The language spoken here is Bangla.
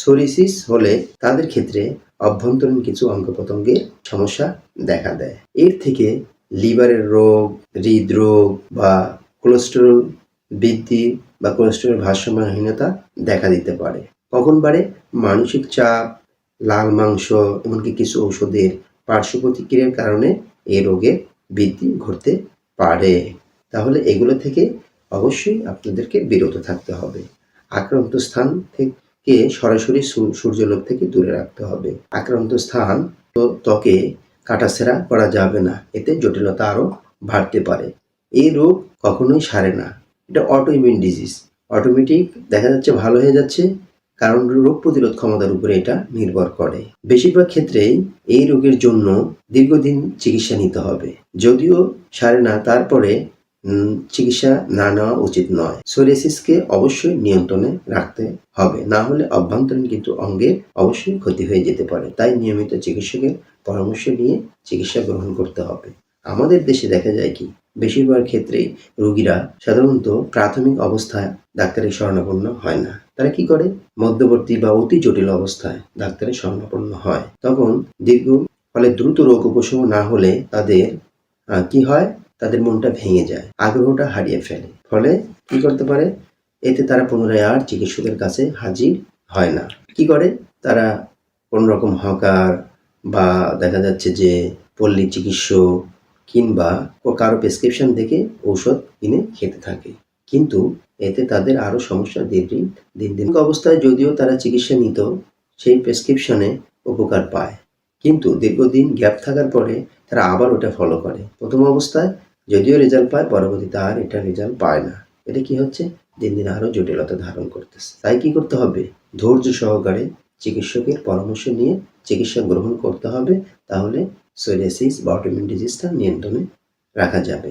সোরিয়াসিস হলে তাদের ক্ষেত্রে অভ্যন্তরীণ কিছু অঙ্গ-প্রত্যঙ্গের সমস্যা দেখা দেয়। এর থেকে লিভারের রোগ, হৃদরোগ বা কোলেস্টেরল বৃদ্ধি বা কোলেস্টেরল ভারসাম্যহীনতা দেখা দিতে পারে। কখন বাড়ে? মানসিক চাপ, লাল মাংস, এমনকি কিছু ঔষধের পার্শ্ব প্রতিক্রিয়ার কারণে এই রোগের বৃদ্ধি ঘটতে পারে। তাহলে এগুলো থেকে অবশ্যই আপনাদেরকে বিরত থাকতে হবে। আক্রান্ত স্থান থেকে সরাসরি সূর্যালোক থেকে দূরে রাখতে হবে। আক্রান্ত স্থান ত্বকে কাটাছেঁড়া করা যাবে না, এতে জটিলতা আরও বাড়তে পারে। এই রোগ কখনোই সারে না, এটা অটো ইমিউন ডিজিজ। অটোমেটিক দেখা যাচ্ছে ভালো হয়ে যাচ্ছে, কারণ রোগ প্রতিরোধ ক্ষমতার উপরে এটা নির্ভর করে। বেশিরভাগ ক্ষেত্রেই এই রোগের জন্য দীর্ঘদিন চিকিৎসা নিতে হবে। যদিও সারে না, তারপরে চিকিৎসা না নেওয়া উচিত নয়। সোরিয়াসিসকে অবশ্যই নিয়ন্ত্রণে রাখতে হবে, না হলে অভ্যন্তরীণ কিন্তু অঙ্গের অবশ্যই ক্ষতি হয়ে যেতে পারে। তাই নিয়মিত চিকিৎসকের পরামর্শ নিয়ে চিকিৎসা গ্রহণ করতে হবে। আমাদের দেশে দেখা যায় কি, বেশিরভাগ ক্ষেত্রেই রোগীরা সাধারণত প্রাথমিক অবস্থায় ডাক্তারের শরণাপন্ন হয় না। তারা কি করে? মধ্যবর্তী বা অতি জটিল অবস্থায় ডাক্তারের শরণাপন্ন হয়। তখন ফলে দ্রুত রোগ উপশম না হলে তাদের কি হয়? তাদের মনটা ভেঙে যায়, আগ্রহটা হারিয়ে ফেলে। ফলে কি করতে পারে? এতে তারা পুনরায় আর চিকিৎসকের কাছে হাজির হয় না। কি করে? তারা কোনোরকম হকার বা দেখা যাচ্ছে যে পল্লী চিকিৎসক কিংবা কারো প্রেসক্রিপশন থেকে ঔষধ কিনে খেতে থাকে। কিন্তু এতে তাদের আরও সমস্যা দিন দিন অবস্থায় যদিও তারা চিকিৎসা নিত, সেই প্রেসক্রিপশনে উপকার পায়, কিন্তু দীর্ঘদিন গ্যাপ থাকার পরে তারা আবার ওটা ফলো করে। প্রথম অবস্থায় যদিও রেজাল্ট পায়, পরবর্তীতে আর এটা রেজাল্ট পায় না। এটা কি হচ্ছে? দিন দিন আরও জটিলতা ধারণ করতেছে। তাই কি করতে হবে? ধৈর্য সহকারে চিকিৎসকের পরামর্শ নিয়ে চিকিৎসা গ্রহণ করতে হবে। তাহলে সোরিয়াসিস বা অটোইমিউন ডিজিজটা নিয়ন্ত্রণে রাখা যাবে।